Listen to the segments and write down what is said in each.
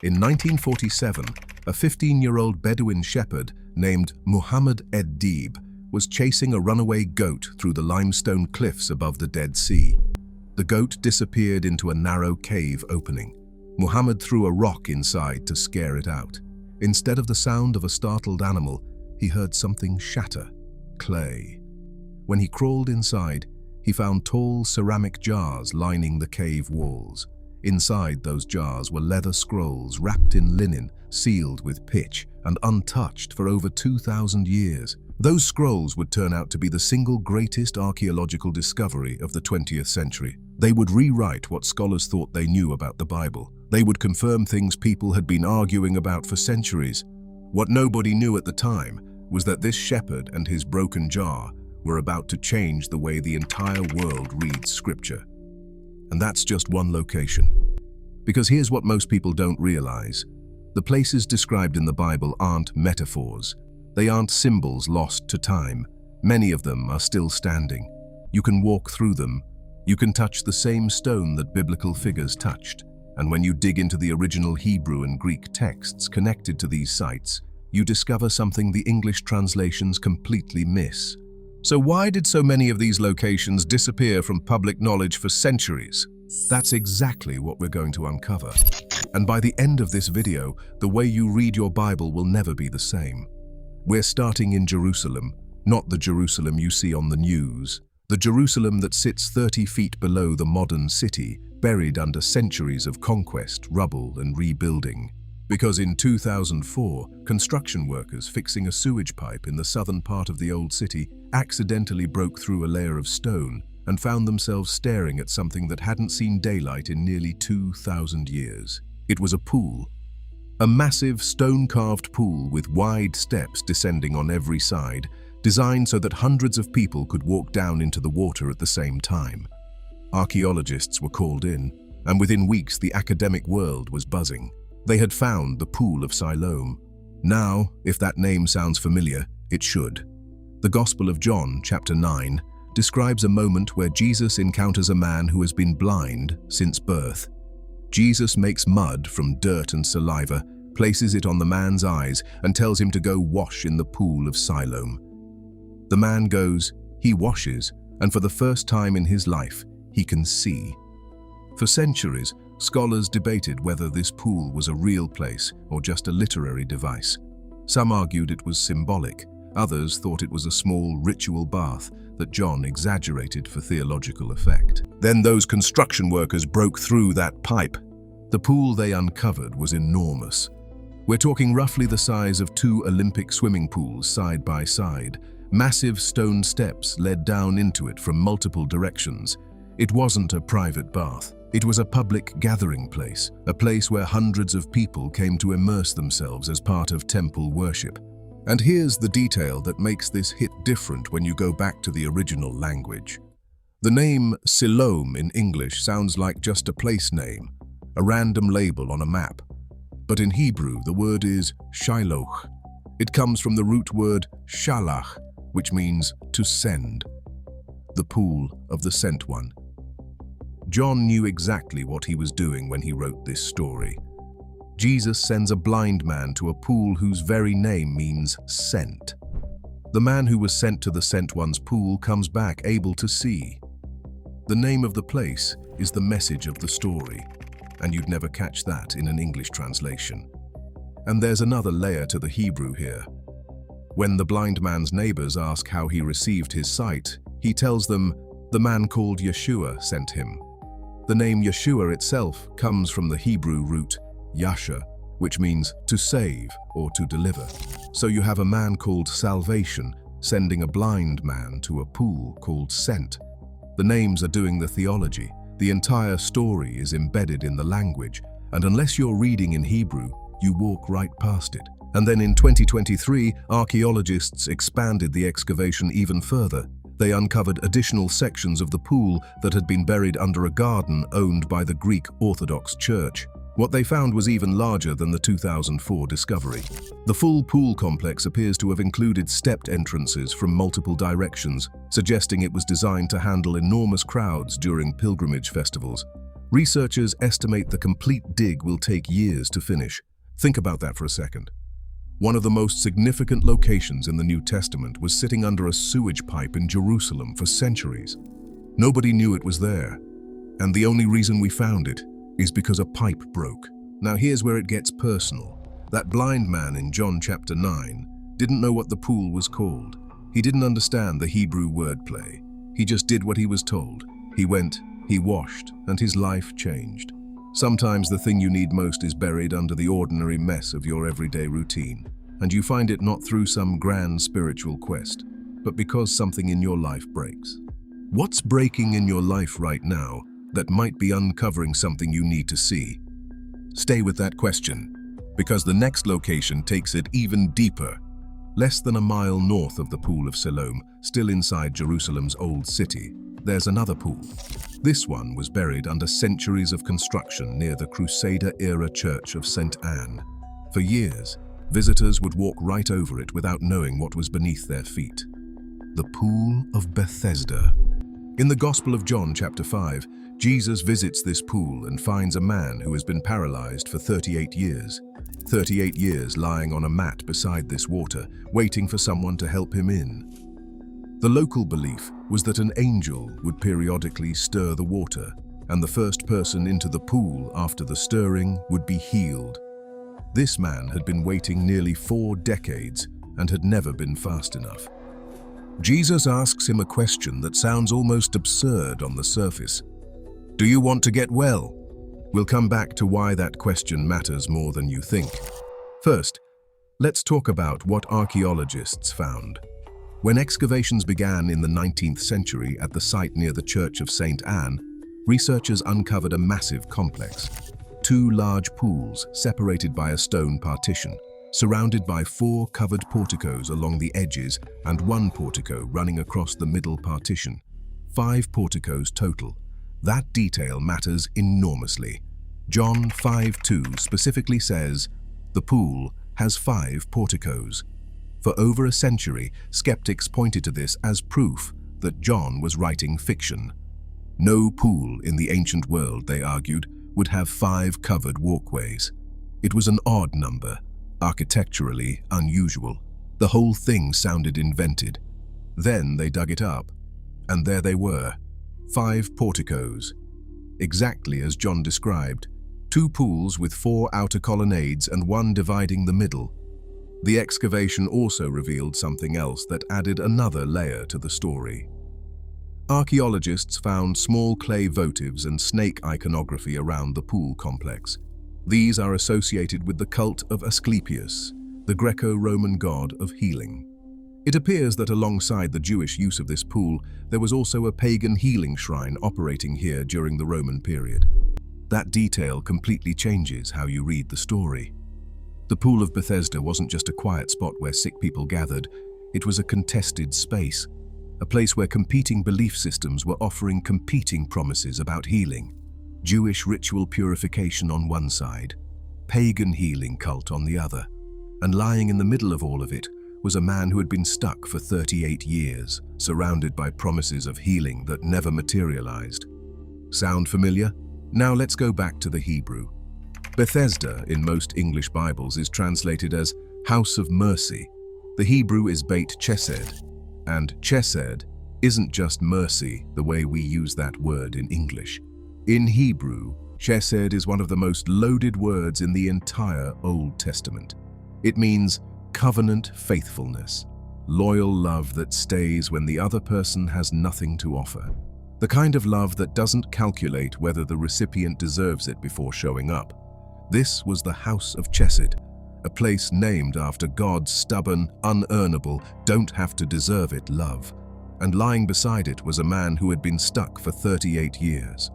In 1947, a 15-year-old Bedouin shepherd named Muhammad Ed-Dib was chasing a runaway goat through the limestone cliffs above the Dead Sea. The goat disappeared into a narrow cave opening. Muhammad threw a rock inside to scare it out. Instead of the sound of a startled animal, he heard something shatter: clay. When he crawled inside, he found tall ceramic jars lining the cave walls. Inside those jars were leather scrolls wrapped in linen, sealed with pitch, and untouched for over 2,000 years. Those scrolls would turn out to be the single greatest archaeological discovery of the 20th century. They would rewrite what scholars thought they knew about the Bible. They would confirm things people had been arguing about for centuries. What nobody knew at the time was that this shepherd and his broken jar were about to change the way the entire world reads Scripture. And that's just one location. Because here's what most people don't realize. The places described in the Bible aren't metaphors. They aren't symbols lost to time. Many of them are still standing. You can walk through them. You can touch the same stone that biblical figures touched. And when you dig into the original Hebrew and Greek texts connected to these sites, you discover something the English translations completely miss. So why did so many of these locations disappear from public knowledge for centuries? That's exactly what we're going to uncover. And by the end of this video, the way you read your Bible will never be the same. We're starting in Jerusalem, not the Jerusalem you see on the news. The Jerusalem that sits 30 feet below the modern city, buried under centuries of conquest, rubble, and rebuilding. Because in 2004, construction workers fixing a sewage pipe in the southern part of the old city accidentally broke through a layer of stone and found themselves staring at something that hadn't seen daylight in nearly 2,000 years. It was a pool. A massive stone-carved pool with wide steps descending on every side, designed so that hundreds of people could walk down into the water at the same time. Archaeologists were called in, and within weeks the academic world was buzzing. They had found the Pool of Siloam. Now, if that name sounds familiar, it should. The Gospel of John, chapter 9, describes a moment where Jesus encounters a man who has been blind since birth. Jesus makes mud from dirt and saliva, places it on the man's eyes, and tells him to go wash in the Pool of Siloam. The man goes, he washes, and for the first time in his life, he can see. For centuries, scholars debated whether this pool was a real place or just a literary device. Some argued it was symbolic, others thought it was a small ritual bath that John exaggerated for theological effect. Then those construction workers broke through that pipe. The pool they uncovered was enormous. We're talking roughly the size of 2 Olympic swimming pools side by side. Massive stone steps led down into it from multiple directions. It wasn't a private bath. It was a public gathering place, a place where hundreds of people came to immerse themselves as part of temple worship. And here's the detail that makes this hit different when you go back to the original language. The name Siloam in English sounds like just a place name, a random label on a map. But in Hebrew, the word is Shiloh. It comes from the root word shalach, which means to send. The pool of the sent one. John knew exactly what he was doing when he wrote this story. Jesus sends a blind man to a pool whose very name means sent. The man who was sent to the sent one's pool comes back able to see. The name of the place is the message of the story, and you'd never catch that in an English translation. And there's another layer to the Hebrew here. When the blind man's neighbors ask how he received his sight, he tells them the man called Yeshua sent him. The name Yeshua itself comes from the Hebrew root Yasha, which means to save or to deliver. So you have a man called Salvation sending a blind man to a pool called Sent. The names are doing the theology. The entire story is embedded in the language, and unless you're reading in Hebrew, you walk right past it. And then in 2023, archaeologists expanded the excavation even further. They uncovered additional sections of the pool that had been buried under a garden owned by the Greek Orthodox Church. What they found was even larger than the 2004 discovery. The full pool complex appears to have included stepped entrances from multiple directions, suggesting it was designed to handle enormous crowds during pilgrimage festivals. Researchers estimate the complete dig will take years to finish. Think about that for a second. One of the most significant locations in the New Testament was sitting under a sewage pipe in Jerusalem for centuries. Nobody knew it was there, and the only reason we found it is because a pipe broke. Now here's where it gets personal. That blind man in John chapter 9 didn't know what the pool was called. He didn't understand the Hebrew wordplay. He just did what he was told. He went, he washed, and his life changed. Sometimes the thing you need most is buried under the ordinary mess of your everyday routine, and you find it not through some grand spiritual quest, but because something in your life breaks. What's breaking in your life right now that might be uncovering something you need to see? Stay with that question, because the next location takes it even deeper. Less than a mile north of the Pool of Siloam, still inside Jerusalem's old city, there's another pool. This one was buried under centuries of construction near the Crusader-era Church of St. Anne. For years, visitors would walk right over it without knowing what was beneath their feet. The Pool of Bethesda. In the Gospel of John chapter 5, Jesus visits this pool and finds a man who has been paralyzed for 38 years. 38 years lying on a mat beside this water, waiting for someone to help him in. The local belief was that an angel would periodically stir the water, and the first person into the pool after the stirring would be healed. This man had been waiting nearly 4 decades and had never been fast enough. Jesus asks him a question that sounds almost absurd on the surface. Do you want to get well? We'll come back to why that question matters more than you think. First, let's talk about what archaeologists found. When excavations began in the 19th century at the site near the Church of St. Anne, researchers uncovered a massive complex. 2 large pools separated by a stone partition, surrounded by 4 covered porticos along the edges and 1 portico running across the middle partition. 5 porticos total. That detail matters enormously. John 5:2 specifically says, "The pool has 5 porticos." For over a century, skeptics pointed to this as proof that John was writing fiction. No pool in the ancient world, they argued, would have 5 covered walkways. It was an odd number, architecturally unusual. The whole thing sounded invented. Then they dug it up, and there they were. 5 porticos, exactly as John described, 2 pools with 4 outer colonnades and 1 dividing the middle. The excavation also revealed something else that added another layer to the story. Archaeologists found small clay votives and snake iconography around the pool complex. These are associated with the cult of Asclepius, the Greco-Roman god of healing. It appears that alongside the Jewish use of this pool, there was also a pagan healing shrine operating here during the Roman period. That detail completely changes how you read the story. The Pool of Bethesda wasn't just a quiet spot where sick people gathered, it was a contested space, a place where competing belief systems were offering competing promises about healing. Jewish ritual purification on one side, pagan healing cult on the other, and lying in the middle of all of it was a man who had been stuck for 38 years, surrounded by promises of healing that never materialized. Sound familiar? Now let's go back to the Hebrew. Bethesda in most English Bibles is translated as House of Mercy. The Hebrew is Beit Chesed, and Chesed isn't just mercy the way we use that word in English. In Hebrew, Chesed is one of the most loaded words in the entire Old Testament. It means covenant faithfulness, loyal love that stays when the other person has nothing to offer. The kind of love that doesn't calculate whether the recipient deserves it before showing up. This was the House of Chesed, a place named after God's stubborn, unearnable, don't-have-to-deserve-it love. And lying beside it was a man who had been stuck for 38 years.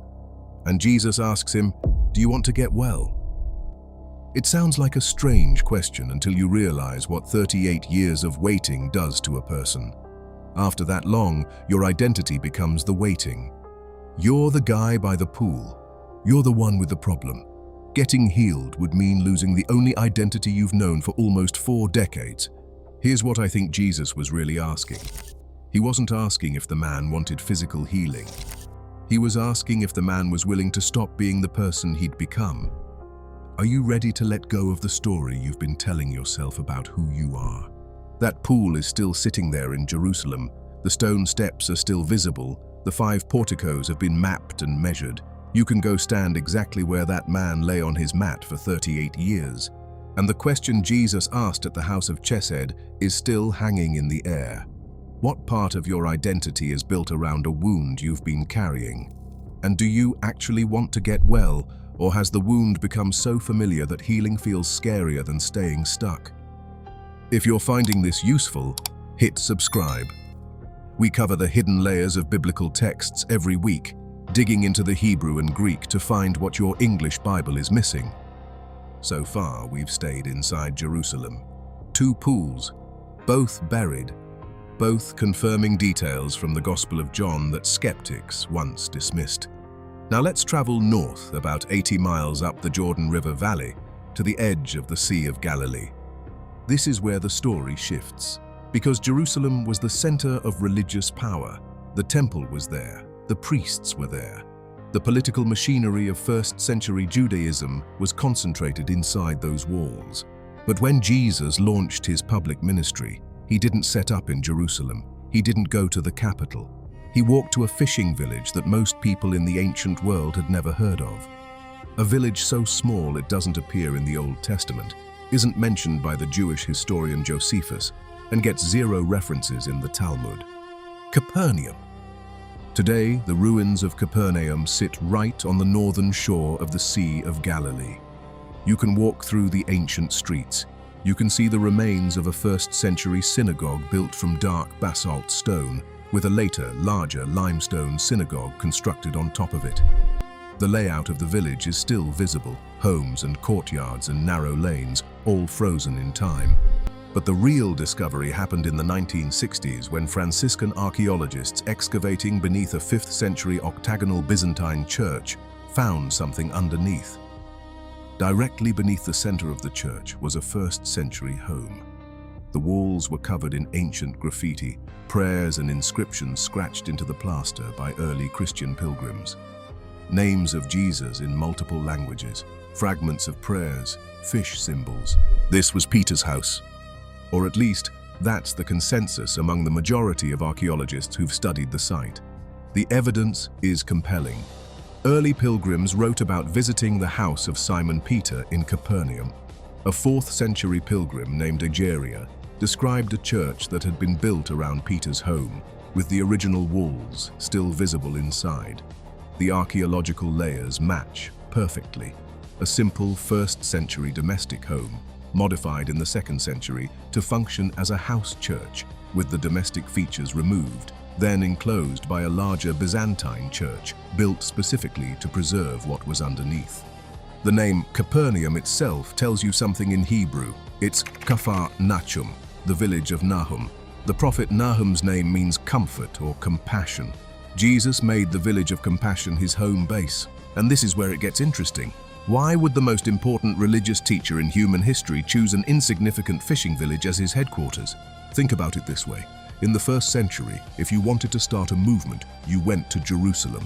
And Jesus asks him, "Do you want to get well?" It sounds like a strange question until you realize what 38 years of waiting does to a person. After that long, your identity becomes the waiting. You're the guy by the pool. You're the one with the problem. Getting healed would mean losing the only identity you've known for almost 4 decades. Here's what I think Jesus was really asking. He wasn't asking if the man wanted physical healing. He was asking if the man was willing to stop being the person he'd become. Are you ready to let go of the story you've been telling yourself about who you are? That pool is still sitting there in Jerusalem. The stone steps are still visible. The 5 porticos have been mapped and measured. You can go stand exactly where that man lay on his mat for 38 years. And the question Jesus asked at the house of Chesed is still hanging in the air. What part of your identity is built around a wound you've been carrying? And do you actually want to get well, or has the wound become so familiar that healing feels scarier than staying stuck? If you're finding this useful, hit subscribe. We cover the hidden layers of biblical texts every week, digging into the Hebrew and Greek to find what your English Bible is missing. So far, we've stayed inside Jerusalem. 2 pools, both buried, both confirming details from the Gospel of John that skeptics once dismissed. Now let's travel north about 80 miles up the Jordan River Valley to the edge of the Sea of Galilee. This is where the story shifts, because Jerusalem was the center of religious power. The temple was there, the priests were there. The political machinery of first-century Judaism was concentrated inside those walls. But when Jesus launched his public ministry, he didn't set up in Jerusalem. He didn't go to the capital. He walked to a fishing village that most people in the ancient world had never heard of. A village so small it doesn't appear in the Old Testament, isn't mentioned by the Jewish historian Josephus, and gets 0 references in the Talmud. Capernaum. Today, the ruins of Capernaum sit right on the northern shore of the Sea of Galilee. You can walk through the ancient streets. You can see the remains of a first-century synagogue built from dark basalt stone, with a later, larger limestone synagogue constructed on top of it. The layout of the village is still visible, homes and courtyards and narrow lanes, all frozen in time. But the real discovery happened in the 1960s when Franciscan archaeologists excavating beneath a 5th-century octagonal Byzantine church found something underneath. Directly beneath the center of the church was a 1st-century home. The walls were covered in ancient graffiti, prayers and inscriptions scratched into the plaster by early Christian pilgrims. Names of Jesus in multiple languages, fragments of prayers, fish symbols. This was Peter's house. Or at least, that's the consensus among the majority of archaeologists who've studied the site. The evidence is compelling. Early pilgrims wrote about visiting the house of Simon Peter in Capernaum. A 4th-century pilgrim named Egeria described a church that had been built around Peter's home, with the original walls still visible inside. The archaeological layers match perfectly. A simple 1st-century domestic home, modified in the 2nd century to function as a house church, with the domestic features removed, then enclosed by a larger Byzantine church, built specifically to preserve what was underneath. The name Capernaum itself tells you something in Hebrew. It's Kafar Nachum, the village of Nahum. The prophet Nahum's name means comfort or compassion. Jesus made the village of compassion his home base. And this is where it gets interesting. Why would the most important religious teacher in human history choose an insignificant fishing village as his headquarters? Think about it this way. In the 1st century, if you wanted to start a movement, you went to Jerusalem.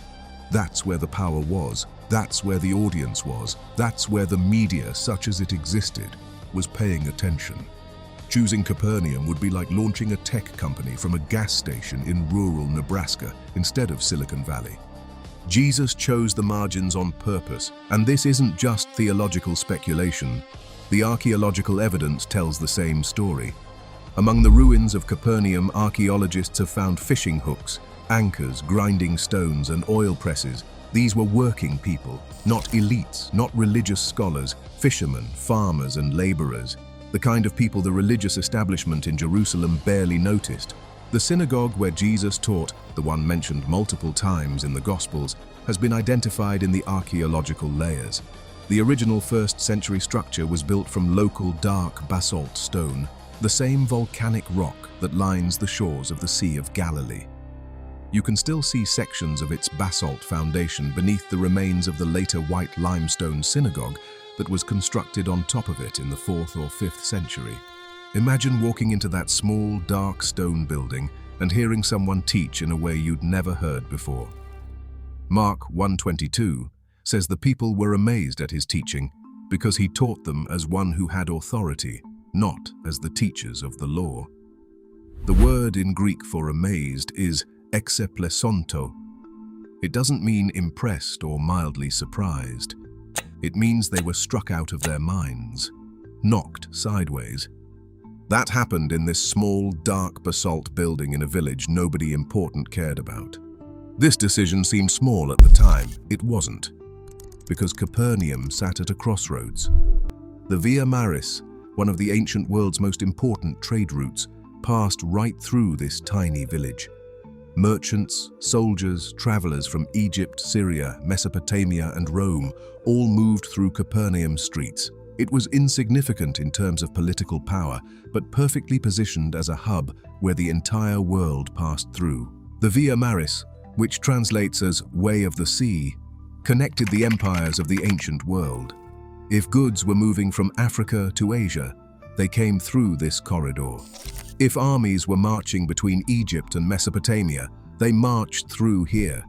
That's where the power was. That's where the audience was. That's where the media, such as it existed, was paying attention. Choosing Capernaum would be like launching a tech company from a gas station in rural Nebraska instead of Silicon Valley. Jesus chose the margins on purpose, and this isn't just theological speculation. The archaeological evidence tells the same story. Among the ruins of Capernaum, archaeologists have found fishing hooks, anchors, grinding stones, and oil presses. These were working people, not elites, not religious scholars, fishermen, farmers, and laborers. The kind of people the religious establishment in Jerusalem barely noticed. The synagogue where Jesus taught, the one mentioned multiple times in the Gospels, has been identified in the archaeological layers. The original 1st-century structure was built from local dark basalt stone, the same volcanic rock that lines the shores of the Sea of Galilee. You can still see sections of its basalt foundation beneath the remains of the later white limestone synagogue that was constructed on top of it in the 4th or 5th century. Imagine walking into that small, dark stone building and hearing someone teach in a way you'd never heard before. Mark 1:22 says the people were amazed at his teaching because he taught them as one who had authority, not as the teachers of the law. The word in Greek for amazed is exeplesonto. It doesn't mean impressed or mildly surprised. It means they were struck out of their minds, knocked sideways. That happened in this small, dark basalt building in a village nobody important cared about. This decision seemed small at the time. It wasn't, because Capernaum sat at a crossroads. The Via Maris, one of the ancient world's most important trade routes, passed right through this tiny village. Merchants, soldiers, travelers from Egypt, Syria, Mesopotamia, and Rome all moved through Capernaum's streets. It was insignificant in terms of political power, but perfectly positioned as a hub where the entire world passed through. The Via Maris, which translates as Way of the Sea, connected the empires of the ancient world. If goods were moving from Africa to Asia, they came through this corridor. If armies were marching between Egypt and Mesopotamia, they marched through here.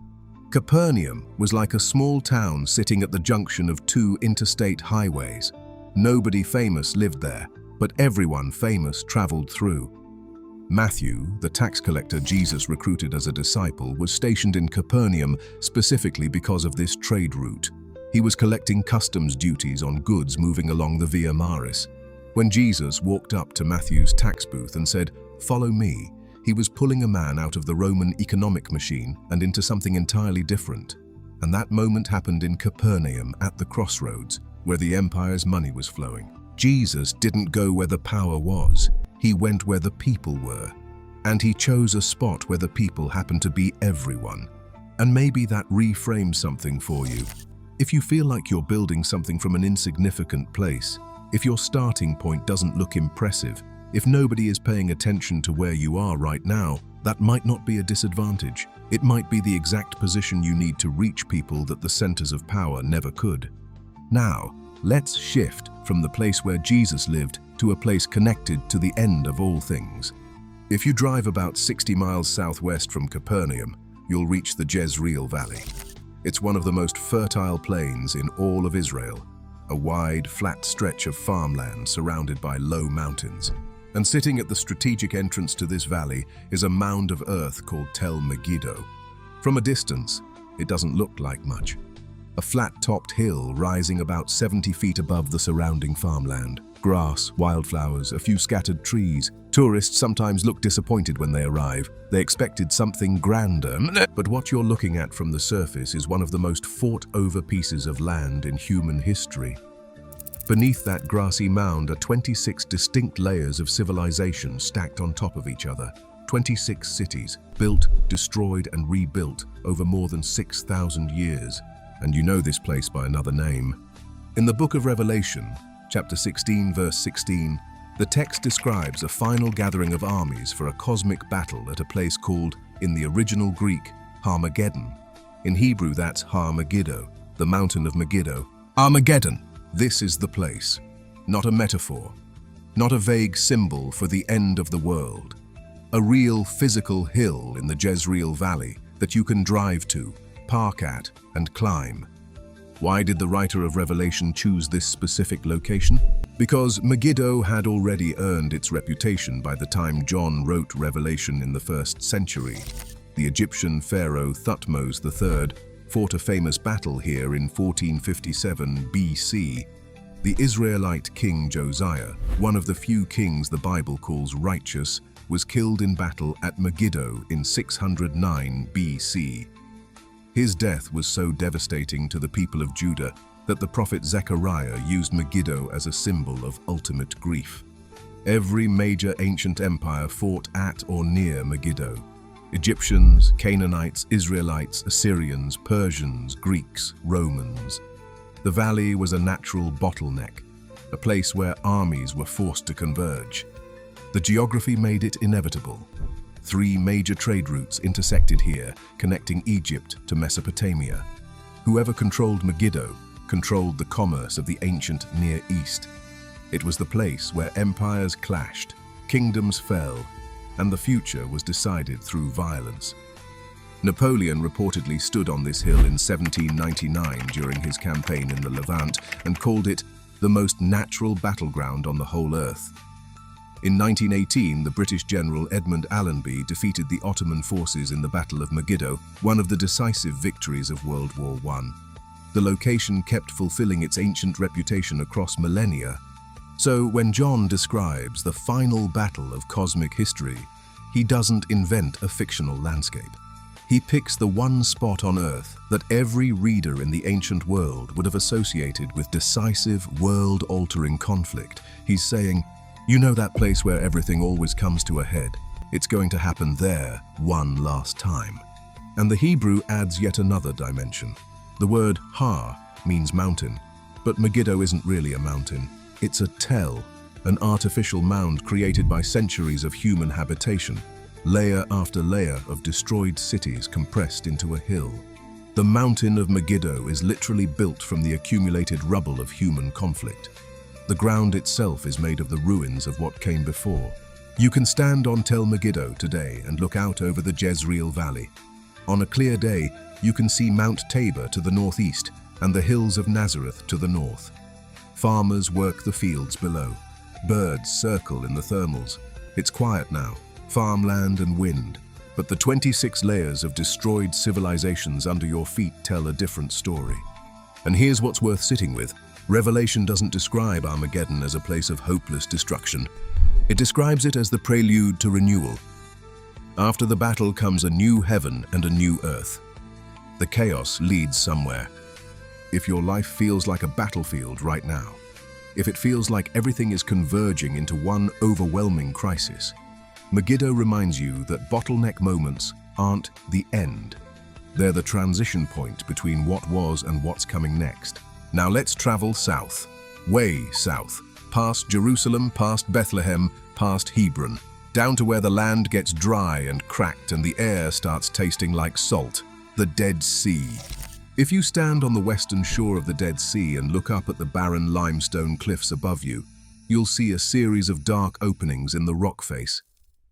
Capernaum was like a small town sitting at the junction of two interstate highways. Nobody famous lived there, but everyone famous traveled through. Matthew, the tax collector Jesus recruited as a disciple, was stationed in Capernaum specifically because of this trade route. He was collecting customs duties on goods moving along the Via Maris. When Jesus walked up to Matthew's tax booth and said, "Follow me," he was pulling a man out of the Roman economic machine and into something entirely different. And that moment happened in Capernaum at the crossroads, where the empire's money was flowing. Jesus didn't go where the power was. He went where the people were. And he chose a spot where the people happened to be everyone. And maybe that reframes something for you. If you feel like you're building something from an insignificant place, if your starting point doesn't look impressive, if nobody is paying attention to where you are right now, that might not be a disadvantage. It might be the exact position you need to reach people that the centers of power never could. Now, let's shift from the place where Jesus lived to a place connected to the end of all things. If you drive about 60 miles southwest from Capernaum, you'll reach the Jezreel Valley. It's one of the most fertile plains in all of Israel, a wide, flat stretch of farmland surrounded by low mountains. And sitting at the strategic entrance to this valley is a mound of earth called Tel Megiddo. From a distance, it doesn't look like much. A flat-topped hill rising about 70 feet above the surrounding farmland. Grass, wildflowers, a few scattered trees. Tourists sometimes look disappointed when they arrive. They expected something grander, but what you're looking at from the surface is one of the most fought-over pieces of land in human history. Beneath that grassy mound are 26 distinct layers of civilization stacked on top of each other. 26 cities, built, destroyed, and rebuilt over more than 6,000 years. And you know this place by another name. In the book of Revelation, chapter 16, verse 16, the text describes a final gathering of armies for a cosmic battle at a place called, in the original Greek, Armageddon. In Hebrew, that's Har Megiddo, the mountain of Megiddo. Armageddon. This is the place. Not a metaphor. Not a vague symbol for the end of the world. A real physical hill in the Jezreel Valley that you can drive to, park at, and climb. Why did the writer of Revelation choose this specific location? Because Megiddo had already earned its reputation by the time John wrote Revelation in the 1st century. The Egyptian pharaoh Thutmose III fought a famous battle here in 1457 BC. The Israelite king Josiah, one of the few kings the Bible calls righteous, was killed in battle at Megiddo in 609 BC. His death was so devastating to the people of Judah that the prophet Zechariah used Megiddo as a symbol of ultimate grief. Every major ancient empire fought at or near Megiddo. Egyptians, Canaanites, Israelites, Assyrians, Persians, Greeks, Romans. The valley was a natural bottleneck, a place where armies were forced to converge. The geography made it inevitable. 3 major trade routes intersected here, connecting Egypt to Mesopotamia. Whoever controlled Megiddo controlled the commerce of the ancient Near East. It was the place where empires clashed, kingdoms fell, and the future was decided through violence. Napoleon reportedly stood on this hill in 1799 during his campaign in the Levant and called it the most natural battleground on the whole earth. In 1918, the British general Edmund Allenby defeated the Ottoman forces in the Battle of Megiddo, one of the decisive victories of World War I. The location kept fulfilling its ancient reputation across millennia. So when John describes the final battle of cosmic history, he doesn't invent a fictional landscape. He picks the one spot on Earth that every reader in the ancient world would have associated with decisive, world-altering conflict. He's saying, you know that place where everything always comes to a head? It's going to happen there one last time. And the Hebrew adds yet another dimension. The word Har means mountain, but Megiddo isn't really a mountain. It's a tell, an artificial mound created by centuries of human habitation. Layer after layer of destroyed cities compressed into a hill. The mountain of Megiddo is literally built from the accumulated rubble of human conflict. The ground itself is made of the ruins of what came before. You can stand on Tel Megiddo today and look out over the Jezreel Valley. On a clear day, you can see Mount Tabor to the northeast and the hills of Nazareth to the north. Farmers work the fields below. Birds circle in the thermals. It's quiet now. Farmland and wind, but the 26 layers of destroyed civilizations under your feet tell a different story. And here's what's worth sitting with. Revelation doesn't describe Armageddon as a place of hopeless destruction. It describes it as the prelude to renewal. After the battle comes a new heaven and a new earth. The chaos leads somewhere. If your life feels like a battlefield right now, if it feels like everything is converging into one overwhelming crisis, Megiddo reminds you that bottleneck moments aren't the end. They're the transition point between what was and what's coming next. Now let's travel south, way south, past Jerusalem, past Bethlehem, past Hebron, down to where the land gets dry and cracked and the air starts tasting like salt, the Dead Sea. If you stand on the western shore of the Dead Sea and look up at the barren limestone cliffs above you, you'll see a series of dark openings in the rock face.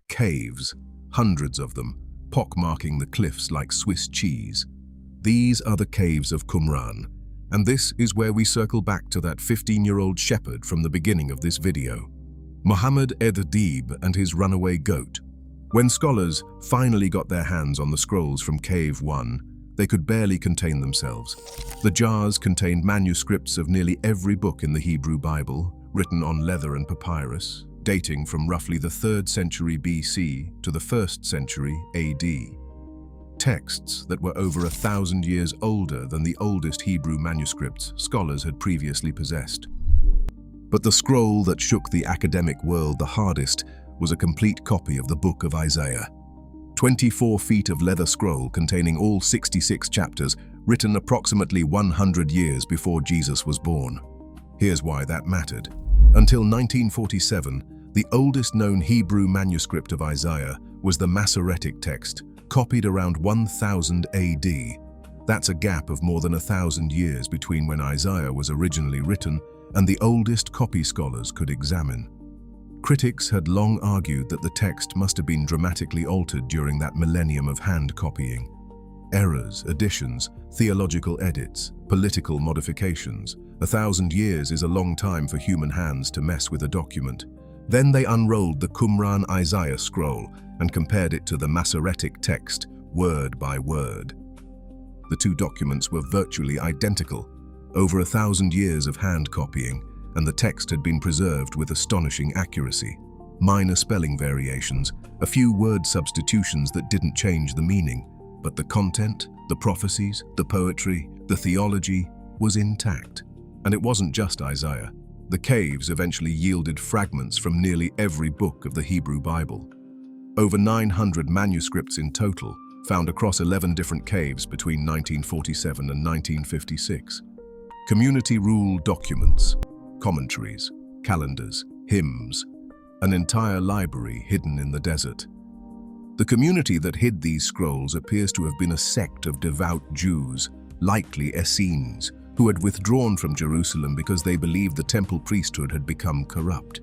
Caves, hundreds of them, pockmarking the cliffs like Swiss cheese. These are the caves of Qumran, and this is where we circle back to that 15-year-old shepherd from the beginning of this video. Muhammad Ed-Dib and his runaway goat. When scholars finally got their hands on the scrolls from Cave 1, they could barely contain themselves. The jars contained manuscripts of nearly every book in the Hebrew Bible, written on leather and papyrus, dating from roughly the 3rd century BC to the 1st century AD. Texts that were over 1,000 years older than the oldest Hebrew manuscripts scholars had previously possessed. But the scroll that shook the academic world the hardest was a complete copy of the Book of Isaiah. 24 feet of leather scroll containing all 66 chapters, written approximately 100 years before Jesus was born. Here's why that mattered. Until 1947, the oldest known Hebrew manuscript of Isaiah was the Masoretic text, copied around 1000 AD. That's a gap of more than 1,000 years between when Isaiah was originally written and the oldest copy scholars could examine. Critics had long argued that the text must have been dramatically altered during that millennium of hand copying. Errors, additions, theological edits, political modifications. 1,000 years is a long time for human hands to mess with a document. Then they unrolled the Qumran Isaiah scroll and compared it to the Masoretic text, word by word. The two documents were virtually identical, over 1,000 years of hand copying, and the text had been preserved with astonishing accuracy. Minor spelling variations, a few word substitutions that didn't change the meaning, but the content, the prophecies, the poetry, the theology was intact. And it wasn't just Isaiah. The caves eventually yielded fragments from nearly every book of the Hebrew Bible. Over 900 manuscripts in total, found across 11 different caves between 1947 and 1956. Community rule documents, commentaries, calendars, hymns, an entire library hidden in the desert. The community that hid these scrolls appears to have been a sect of devout Jews, likely Essenes, who had withdrawn from Jerusalem because they believed the temple priesthood had become corrupt.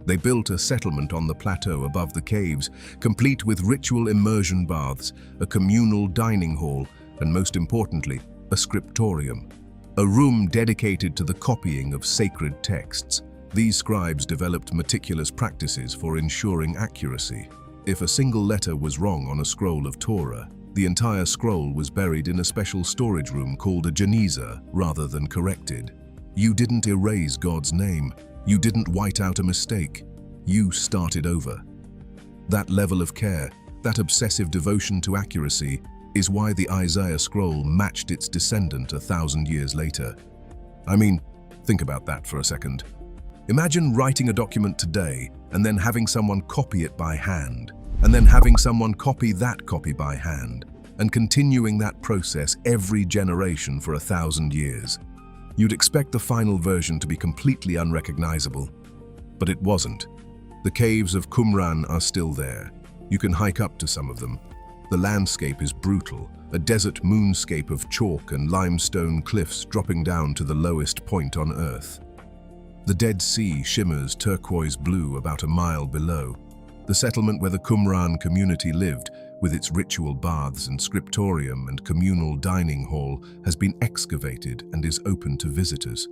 They built a settlement on the plateau above the caves, complete with ritual immersion baths, a communal dining hall, and most importantly, a scriptorium, a room dedicated to the copying of sacred texts. These scribes developed meticulous practices for ensuring accuracy. If a single letter was wrong on a scroll of Torah, the entire scroll was buried in a special storage room called a geniza rather than corrected. You didn't erase God's name. You didn't white out a mistake. You started over. That level of care, that obsessive devotion to accuracy, is why the Isaiah scroll matched its descendant 1,000 years later. I mean, think about that for a second. Imagine writing a document today and then having someone copy it by hand, and then having someone copy that copy by hand, and continuing that process every generation for 1,000 years. You'd expect the final version to be completely unrecognizable, but it wasn't. The caves of Qumran are still there. You can hike up to some of them. The landscape is brutal, a desert moonscape of chalk and limestone cliffs dropping down to the lowest point on Earth. The Dead Sea shimmers turquoise blue about a mile below. The settlement where the Qumran community lived, with its ritual baths and scriptorium and communal dining hall, has been excavated and is open to visitors.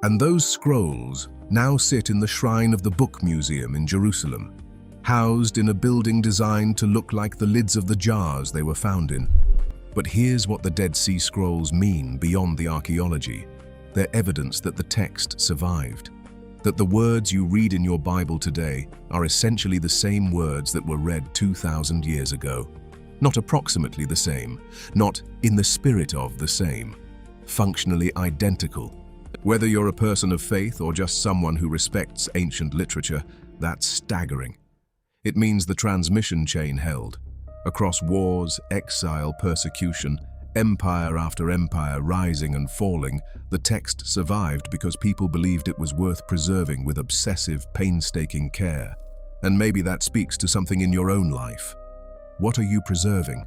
And those scrolls now sit in the Shrine of the Book Museum in Jerusalem, housed in a building designed to look like the lids of the jars they were found in. But here's what the Dead Sea Scrolls mean beyond the archaeology. They're evidence that the text survived, that the words you read in your Bible today are essentially the same words that were read 2,000 years ago. Not approximately the same, not in the spirit of the same, functionally identical. Whether you're a person of faith or just someone who respects ancient literature, that's staggering. It means the transmission chain held. Across wars, exile, persecution, empire after empire rising and falling, the text survived because people believed it was worth preserving with obsessive, painstaking care. And maybe that speaks to something in your own life. What are you preserving?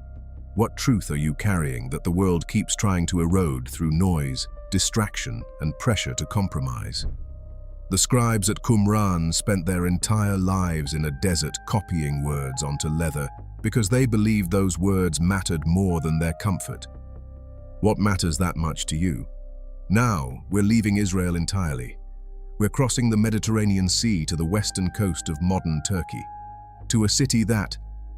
What truth are you carrying that the world keeps trying to erode through noise, distraction, and pressure to compromise? The scribes at Qumran spent their entire lives in a desert copying words onto leather because they believed those words mattered more than their comfort. What matters that much to you? Now, we're leaving Israel entirely. We're crossing the Mediterranean Sea to the western coast of modern Turkey, to a city that,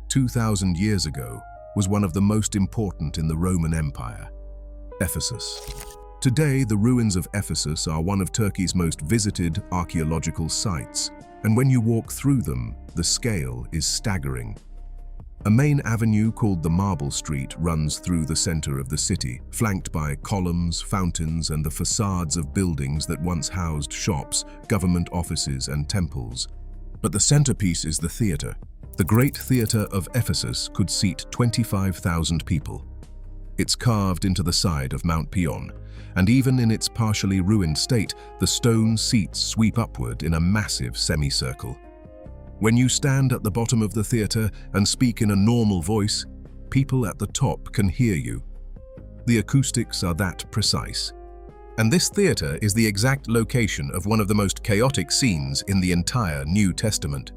2,000 years ago, was one of the most important in the Roman Empire, Ephesus. Today, the ruins of Ephesus are one of Turkey's most visited archaeological sites, and when you walk through them, the scale is staggering. A main avenue called the Marble Street runs through the center of the city, flanked by columns, fountains, and the facades of buildings that once housed shops, government offices, and temples. But the centerpiece is the theater. The Great Theater of Ephesus could seat 25,000 people. It's carved into the side of Mount Pion, and even in its partially ruined state, the stone seats sweep upward in a massive semicircle. When you stand at the bottom of the theater and speak in a normal voice, people at the top can hear you. The acoustics are that precise. And this theater is the exact location of one of the most chaotic scenes in the entire New Testament.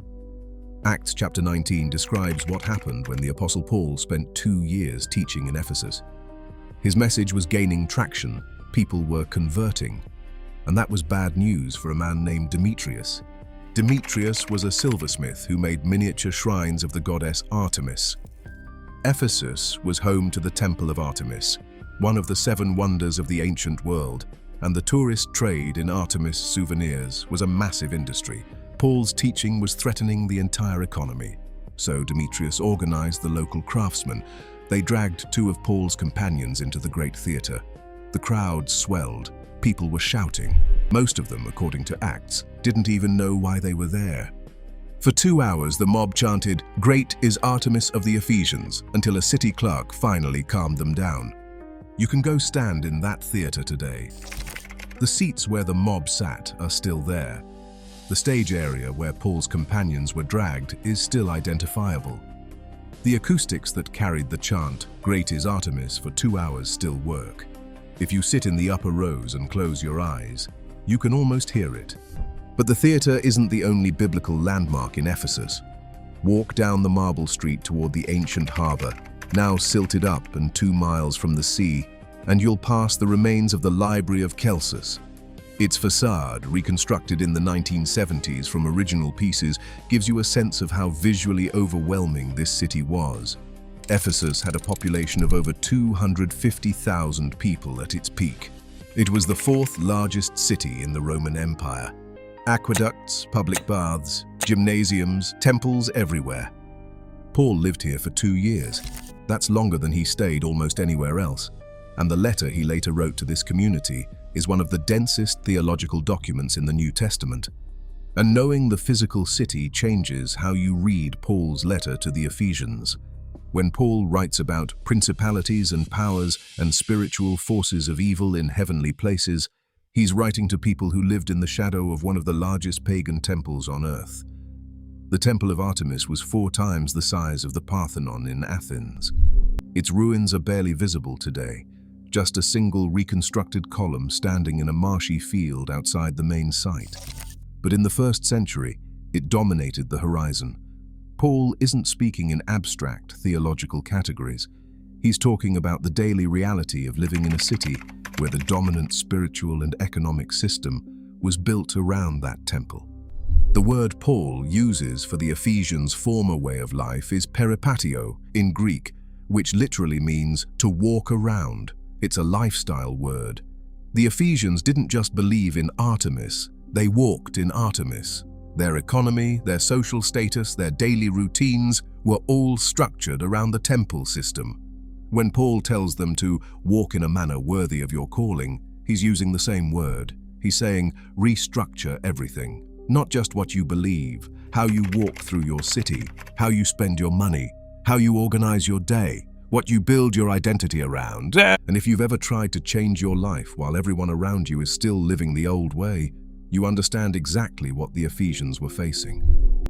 Acts chapter 19 describes what happened when the Apostle Paul spent 2 years teaching in Ephesus. His message was gaining traction, people were converting, and that was bad news for a man named Demetrius. Demetrius was a silversmith who made miniature shrines of the goddess Artemis. Ephesus was home to the Temple of Artemis, one of the 7 wonders of the ancient world, and the tourist trade in Artemis souvenirs was a massive industry. Paul's teaching was threatening the entire economy, so Demetrius organized the local craftsmen. They dragged 2 of Paul's companions into the great theater. The crowd swelled. People were shouting. Most of them, according to Acts, didn't even know why they were there. For 2 hours, the mob chanted, "Great is Artemis of the Ephesians," until a city clerk finally calmed them down. You can go stand in that theater today. The seats where the mob sat are still there. The stage area where Paul's companions were dragged is still identifiable. The acoustics that carried the chant, "Great is Artemis," for 2 hours still work. If you sit in the upper rows and close your eyes, you can almost hear it. But the theatre isn't the only biblical landmark in Ephesus. Walk down the marble street toward the ancient harbour, now silted up and 2 miles from the sea, and you'll pass the remains of the Library of Celsus. Its facade, reconstructed in the 1970s from original pieces, gives you a sense of how visually overwhelming this city was. Ephesus had a population of over 250,000 people at its peak. It was the 4th largest city in the Roman Empire. Aqueducts, public baths, gymnasiums, temples everywhere. Paul lived here for 2 years. That's longer than he stayed almost anywhere else. And the letter he later wrote to this community is one of the densest theological documents in the New Testament. And knowing the physical city changes how you read Paul's letter to the Ephesians. When Paul writes about principalities and powers and spiritual forces of evil in heavenly places, he's writing to people who lived in the shadow of one of the largest pagan temples on earth. The Temple of Artemis was 4 times the size of the Parthenon in Athens. Its ruins are barely visible today, just a single reconstructed column standing in a marshy field outside the main site. But in the 1st century, it dominated the horizon. Paul isn't speaking in abstract theological categories. He's talking about the daily reality of living in a city where the dominant spiritual and economic system was built around that temple. The word Paul uses for the Ephesians' former way of life is peripatio in Greek, which literally means to walk around. It's a lifestyle word. The Ephesians didn't just believe in Artemis, they walked in Artemis. Their economy, their social status, their daily routines were all structured around the temple system. When Paul tells them to walk in a manner worthy of your calling, he's using the same word. He's saying, restructure everything. Not just what you believe, how you walk through your city, how you spend your money, how you organize your day, what you build your identity around. And if you've ever tried to change your life while everyone around you is still living the old way, you understand exactly what the Ephesians were facing.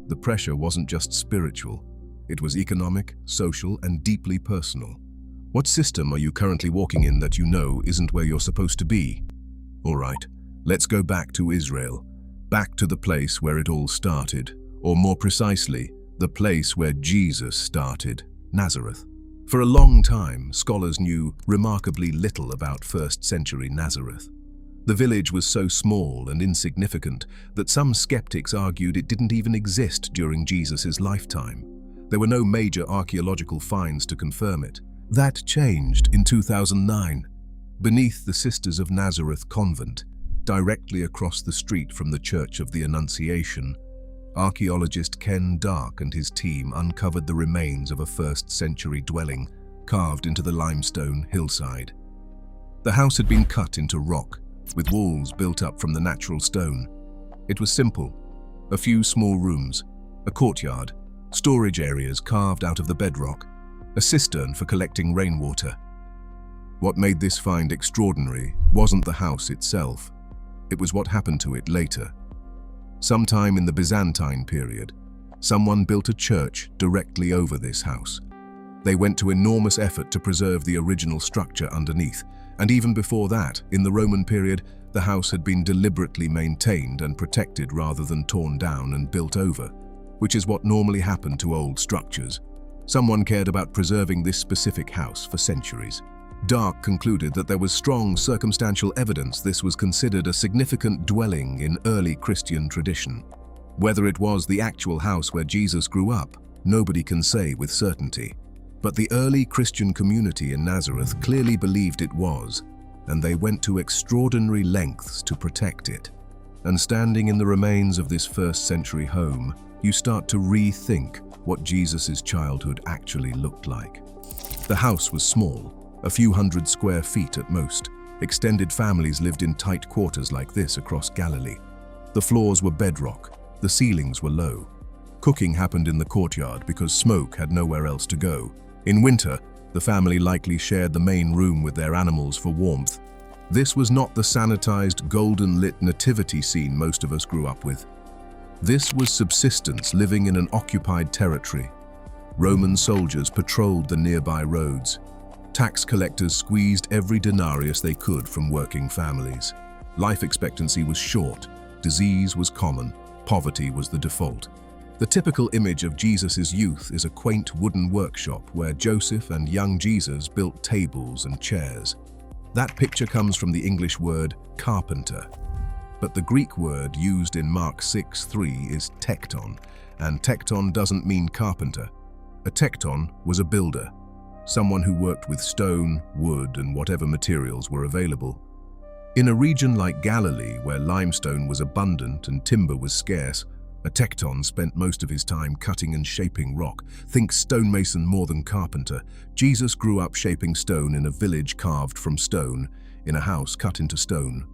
The pressure wasn't just spiritual. It was economic, social, and deeply personal. What system are you currently walking in that you know isn't where you're supposed to be? All right, let's go back to Israel, back to the place where it all started, or more precisely, the place where Jesus started, Nazareth. For a long time, scholars knew remarkably little about 1st century Nazareth. The village was so small and insignificant that some skeptics argued it didn't even exist during Jesus' lifetime. There were no major archaeological finds to confirm it. That changed in 2009. Beneath the Sisters of Nazareth convent, directly across the street from the Church of the Annunciation, archaeologist Ken Dark and his team uncovered the remains of a 1st century dwelling carved into the limestone hillside. The house had been cut into rock, with walls built up from the natural stone. It was simple: a few small rooms, a courtyard, storage areas carved out of the bedrock, a cistern for collecting rainwater. What made this find extraordinary wasn't the house itself. It was what happened to it later. Sometime in the Byzantine period, someone built a church directly over this house. They went to enormous effort to preserve the original structure underneath, and even before that, in the Roman period, the house had been deliberately maintained and protected rather than torn down and built over, which is what normally happened to old structures. Someone cared about preserving this specific house for centuries. Dark concluded that there was strong circumstantial evidence this was considered a significant dwelling in early Christian tradition. Whether it was the actual house where Jesus grew up, nobody can say with certainty. But the early Christian community in Nazareth clearly believed it was, and they went to extraordinary lengths to protect it. And standing in the remains of this 1st century home, you start to rethink what Jesus' childhood actually looked like. The house was small, a few hundred square feet at most. Extended families lived in tight quarters like this across Galilee. The floors were bedrock, the ceilings were low. Cooking happened in the courtyard because smoke had nowhere else to go. In winter, the family likely shared the main room with their animals for warmth. This was not the sanitized, golden-lit nativity scene most of us grew up with. This was subsistence living in an occupied territory. Roman soldiers patrolled the nearby roads. Tax collectors squeezed every denarius they could from working families. Life expectancy was short. Disease was common, poverty was the default. The typical image of Jesus' youth is a quaint wooden workshop where Joseph and young Jesus built tables and chairs. That picture comes from the English word carpenter. But the Greek word used in Mark 6:3 is tekton, and tekton doesn't mean carpenter. A tekton was a builder, someone who worked with stone, wood, and whatever materials were available. In a region like Galilee, where limestone was abundant and timber was scarce, a tekton spent most of his time cutting and shaping rock. Think stonemason more than carpenter. Jesus grew up shaping stone in a village carved from stone, in a house cut into stone.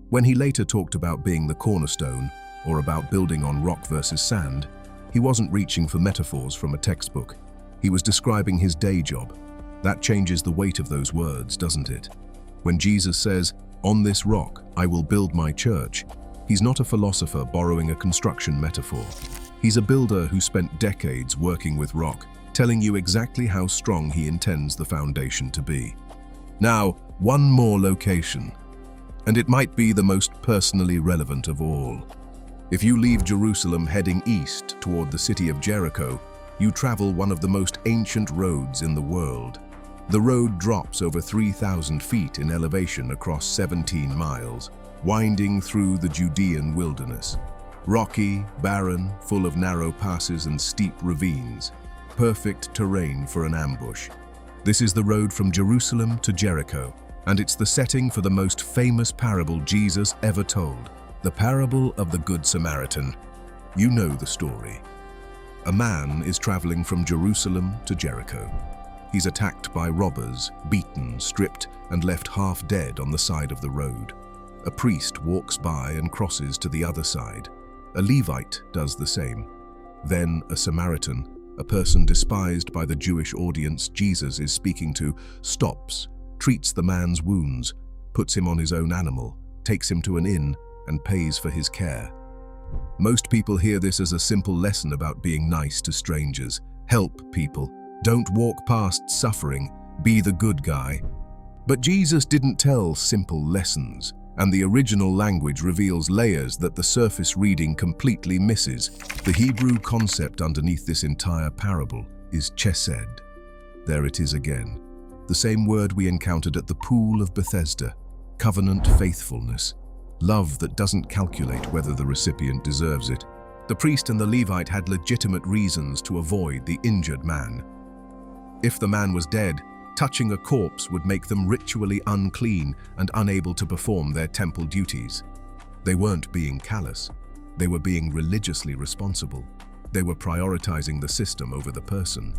When he later talked about being the cornerstone, or about building on rock versus sand, he wasn't reaching for metaphors from a textbook. He was describing his day job. That changes the weight of those words, doesn't it? When Jesus says, "On this rock I will build my church," he's not a philosopher borrowing a construction metaphor. He's a builder who spent decades working with rock, telling you exactly how strong he intends the foundation to be. Now, one more location, and it might be the most personally relevant of all. If you leave Jerusalem heading east toward the city of Jericho, you travel one of the most ancient roads in the world. The road drops over 3,000 feet in elevation across 17 miles, winding through the Judean wilderness. Rocky, barren, full of narrow passes and steep ravines. Perfect terrain for an ambush. This is the road from Jerusalem to Jericho, and it's the setting for the most famous parable Jesus ever told, the parable of the Good Samaritan. You know the story. A man is traveling from Jerusalem to Jericho. He's attacked by robbers, beaten, stripped, and left half dead on the side of the road. A priest walks by and crosses to the other side. A Levite does the same. Then a Samaritan, a person despised by the Jewish audience Jesus is speaking to, stops, treats the man's wounds, puts him on his own animal, takes him to an inn, and pays for his care. Most people hear this as a simple lesson about being nice to strangers. Help people. Don't walk past suffering. Be the good guy. But Jesus didn't tell simple lessons, and the original language reveals layers that the surface reading completely misses. The Hebrew concept underneath this entire parable is chesed. There it is again. The same word we encountered at the pool of Bethesda. Covenant faithfulness. Love that doesn't calculate whether the recipient deserves it. The priest and the Levite had legitimate reasons to avoid the injured man. If the man was dead, touching a corpse would make them ritually unclean and unable to perform their temple duties. They weren't being callous. They were being religiously responsible. They were prioritizing the system over the person.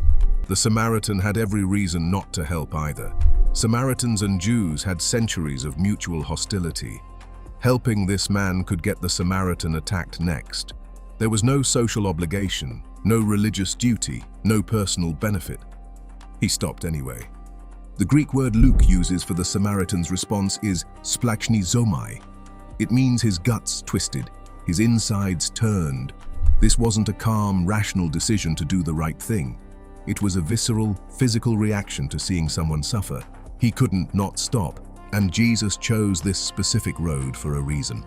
The Samaritan had every reason not to help either. Samaritans and Jews had centuries of mutual hostility. Helping this man could get the Samaritan attacked next. There was no social obligation, no religious duty, no personal benefit. He stopped anyway. The Greek word Luke uses for the Samaritan's response is splachnizomai. It means his guts twisted, his insides turned. This wasn't a calm, rational decision to do the right thing. It was a visceral, physical reaction to seeing someone suffer. He couldn't not stop, and Jesus chose this specific road for a reason.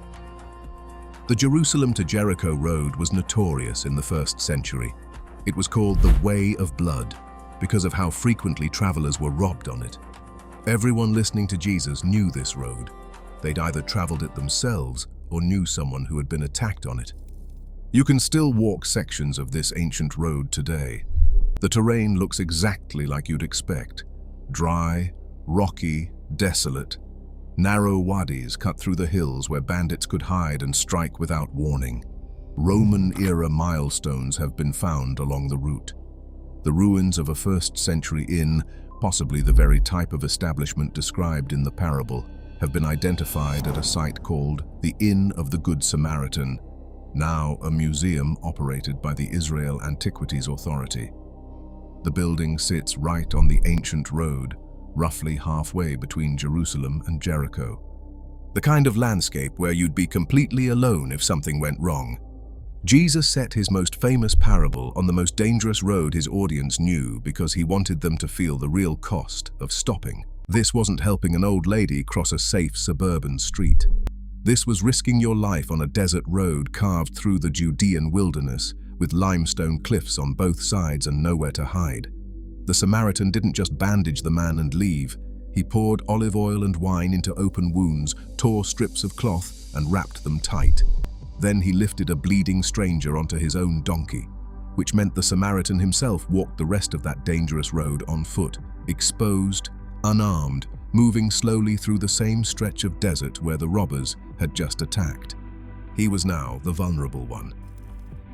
The Jerusalem to Jericho road was notorious in the 1st century. It was called the Way of Blood, because of how frequently travelers were robbed on it. Everyone listening to Jesus knew this road. They'd either traveled it themselves or knew someone who had been attacked on it. You can still walk sections of this ancient road today. The terrain looks exactly like you'd expect. Dry, rocky, desolate. Narrow wadis cut through the hills where bandits could hide and strike without warning. Roman-era milestones have been found along the route. The ruins of a 1st century inn, possibly the very type of establishment described in the parable, have been identified at a site called the Inn of the Good Samaritan, now a museum operated by the Israel Antiquities Authority. The building sits right on the ancient road, roughly halfway between Jerusalem and Jericho. The kind of landscape where you'd be completely alone if something went wrong. Jesus set his most famous parable on the most dangerous road his audience knew because he wanted them to feel the real cost of stopping. This wasn't helping an old lady cross a safe suburban street. This was risking your life on a desert road carved through the Judean wilderness, with limestone cliffs on both sides and nowhere to hide. The Samaritan didn't just bandage the man and leave. He poured olive oil and wine into open wounds, tore strips of cloth, and wrapped them tight. Then he lifted a bleeding stranger onto his own donkey, which meant the Samaritan himself walked the rest of that dangerous road on foot, exposed, unarmed, moving slowly through the same stretch of desert where the robbers had just attacked. He was now the vulnerable one.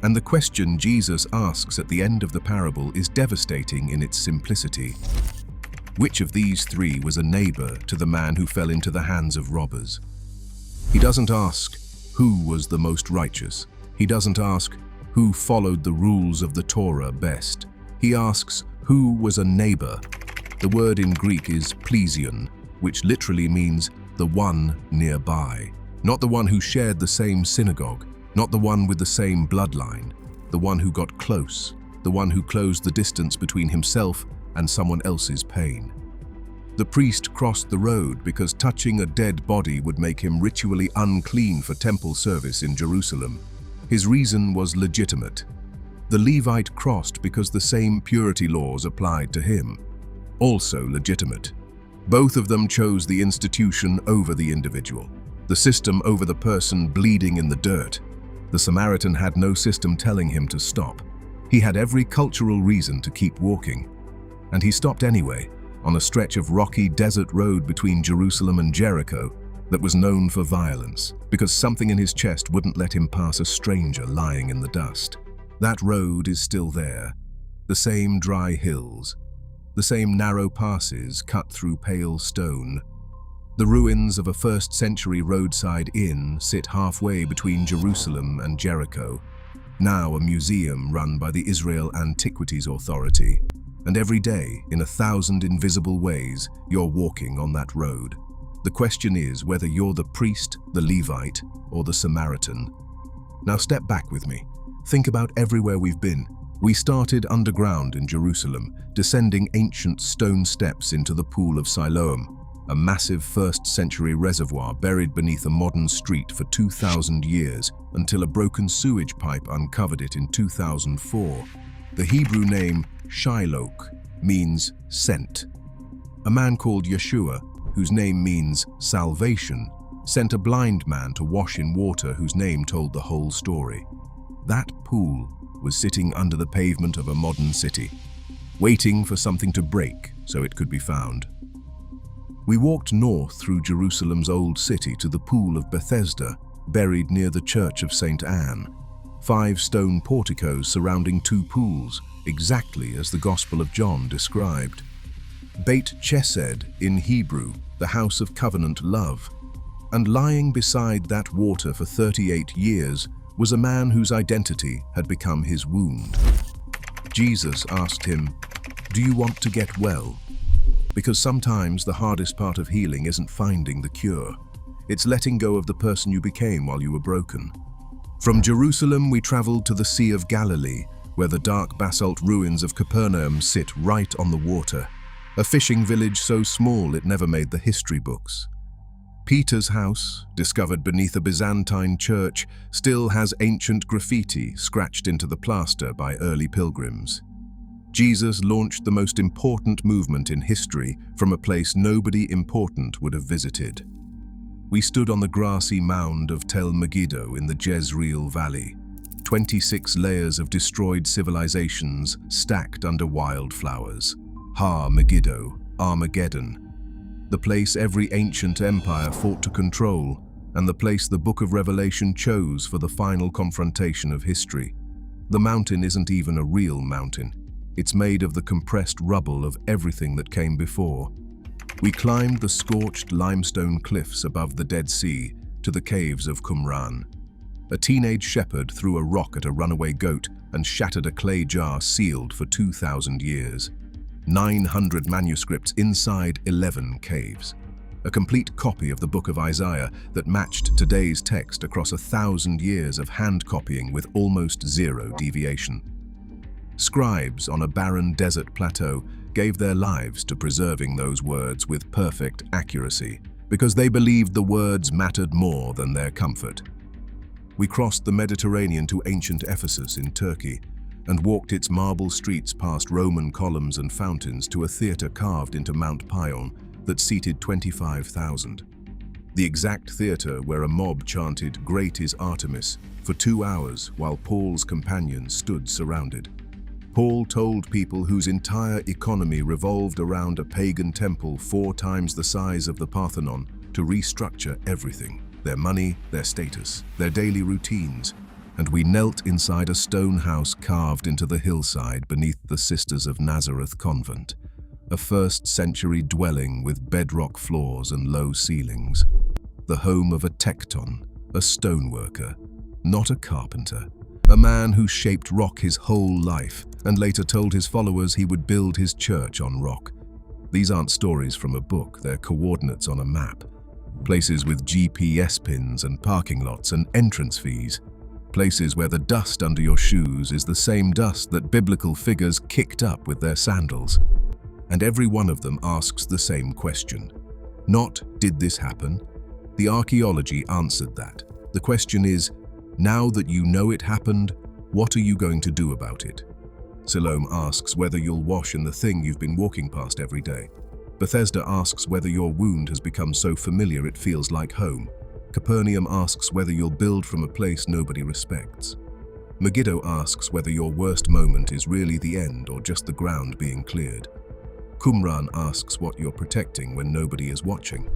And the question Jesus asks at the end of the parable is devastating in its simplicity. Which of these three was a neighbor to the man who fell into the hands of robbers? He doesn't ask who was the most righteous. He doesn't ask who followed the rules of the Torah best. He asks who was a neighbor. The word in Greek is plesion, which literally means the one nearby. Not the one who shared the same synagogue, not the one with the same bloodline, the one who got close, the one who closed the distance between himself and someone else's pain. The priest crossed the road because touching a dead body would make him ritually unclean for temple service in Jerusalem. His reason was legitimate. The Levite crossed because the same purity laws applied to him. Also legitimate. Both of them chose the institution over the individual, the system over the person bleeding in the dirt. The Samaritan had no system telling him to stop. He had every cultural reason to keep walking. And he stopped anyway, on a stretch of rocky desert road between Jerusalem and Jericho that was known for violence, because something in his chest wouldn't let him pass a stranger lying in the dust. That road is still there, the same dry hills, the same narrow passes cut through pale stone. The ruins of a first-century roadside inn sit halfway between Jerusalem and Jericho, now a museum run by the Israel Antiquities Authority. And every day, in 1,000 invisible ways, you're walking on that road. The question is whether you're the priest, the Levite, or the Samaritan. Now step back with me. Think about everywhere we've been. We started underground in Jerusalem, descending ancient stone steps into the Pool of Siloam, a massive first-century reservoir buried beneath a modern street for 2,000 years until a broken sewage pipe uncovered it in 2004. The Hebrew name Shiloh means sent. A man called Yeshua, whose name means salvation, sent a blind man to wash in water whose name told the whole story. That pool was sitting under the pavement of a modern city, waiting for something to break so it could be found. We walked north through Jerusalem's old city to the Pool of Bethesda, buried near the Church of St. Anne. 5 stone porticos surrounding 2 pools, exactly as the Gospel of John described. Beit Chesed in Hebrew, the house of covenant love. And lying beside that water for 38 years was a man whose identity had become his wound. Jesus asked him, "Do you want to get well?" Because sometimes the hardest part of healing isn't finding the cure. It's letting go of the person you became while you were broken. From Jerusalem, we traveled to the Sea of Galilee, where the dark basalt ruins of Capernaum sit right on the water, a fishing village so small it never made the history books. Peter's house, discovered beneath a Byzantine church, still has ancient graffiti scratched into the plaster by early pilgrims. Jesus launched the most important movement in history from a place nobody important would have visited. We stood on the grassy mound of Tel Megiddo in the Jezreel Valley, 26 layers of destroyed civilizations stacked under wildflowers. Har Megiddo, Armageddon. The place every ancient empire fought to control, and the place the Book of Revelation chose for the final confrontation of history. The mountain isn't even a real mountain. It's made of the compressed rubble of everything that came before. We climbed the scorched limestone cliffs above the Dead Sea to the caves of Qumran. A teenage shepherd threw a rock at a runaway goat and shattered a clay jar sealed for 2,000 years. 900 manuscripts inside 11 caves. A complete copy of the Book of Isaiah that matched today's text across 1,000 years of hand copying with almost zero deviation. Scribes on a barren desert plateau gave their lives to preserving those words with perfect accuracy, because they believed the words mattered more than their comfort. We crossed the Mediterranean to ancient Ephesus in Turkey and walked its marble streets past Roman columns and fountains to a theatre carved into Mount Pion that seated 25,000. The exact theatre where a mob chanted "Great is Artemis" for 2 hours while Paul's companions stood surrounded. Paul told people whose entire economy revolved around a pagan temple 4 times the size of the Parthenon to restructure everything: their money, their status, their daily routines. And we knelt inside a stone house carved into the hillside beneath the Sisters of Nazareth convent, a 1st century dwelling with bedrock floors and low ceilings, the home of a tekton, a stoneworker, not a carpenter, a man who shaped rock his whole life and later told his followers he would build his church on rock. These aren't stories from a book, they're coordinates on a map. Places with GPS pins and parking lots and entrance fees. Places where the dust under your shoes is the same dust that biblical figures kicked up with their sandals. And every one of them asks the same question. Not, did this happen? The archaeology answered that. The question is, now that you know it happened, what are you going to do about it? Siloam asks whether you'll wash in the thing you've been walking past every day. Bethesda asks whether your wound has become so familiar it feels like home. Capernaum asks whether you'll build from a place nobody respects. Megiddo asks whether your worst moment is really the end or just the ground being cleared. Qumran asks what you're protecting when nobody is watching.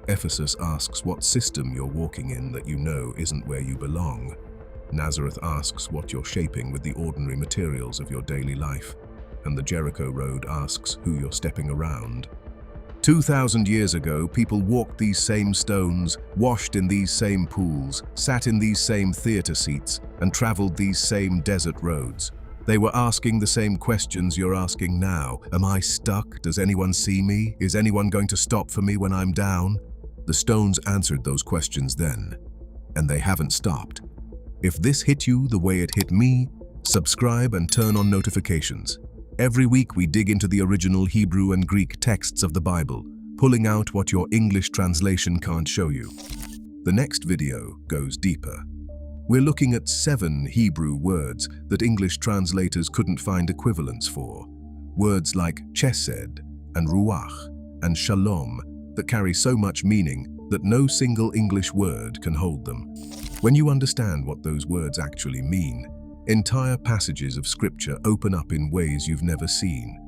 Ephesus asks what system you're walking in that you know isn't where you belong. Nazareth asks what you're shaping with the ordinary materials of your daily life. And the Jericho Road asks who you're stepping around. 2,000 years ago, people walked these same stones, washed in these same pools, sat in these same theater seats, and traveled these same desert roads. They were asking the same questions you're asking now. Am I stuck? Does anyone see me? Is anyone going to stop for me when I'm down? The stones answered those questions then, and they haven't stopped. If this hit you the way it hit me, subscribe and turn on notifications. Every week we dig into the original Hebrew and Greek texts of the Bible, pulling out what your English translation can't show you. The next video goes deeper. We're looking at 7 Hebrew words that English translators couldn't find equivalents for. Words like chesed and ruach and shalom that carry so much meaning that no single English word can hold them. When you understand what those words actually mean, entire passages of scripture open up in ways you've never seen.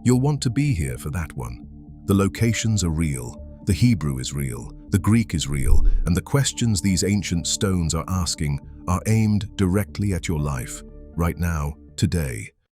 You'll want to be here for that one. The locations are real, the Hebrew is real, the Greek is real, and the questions these ancient stones are asking are aimed directly at your life, right now, today.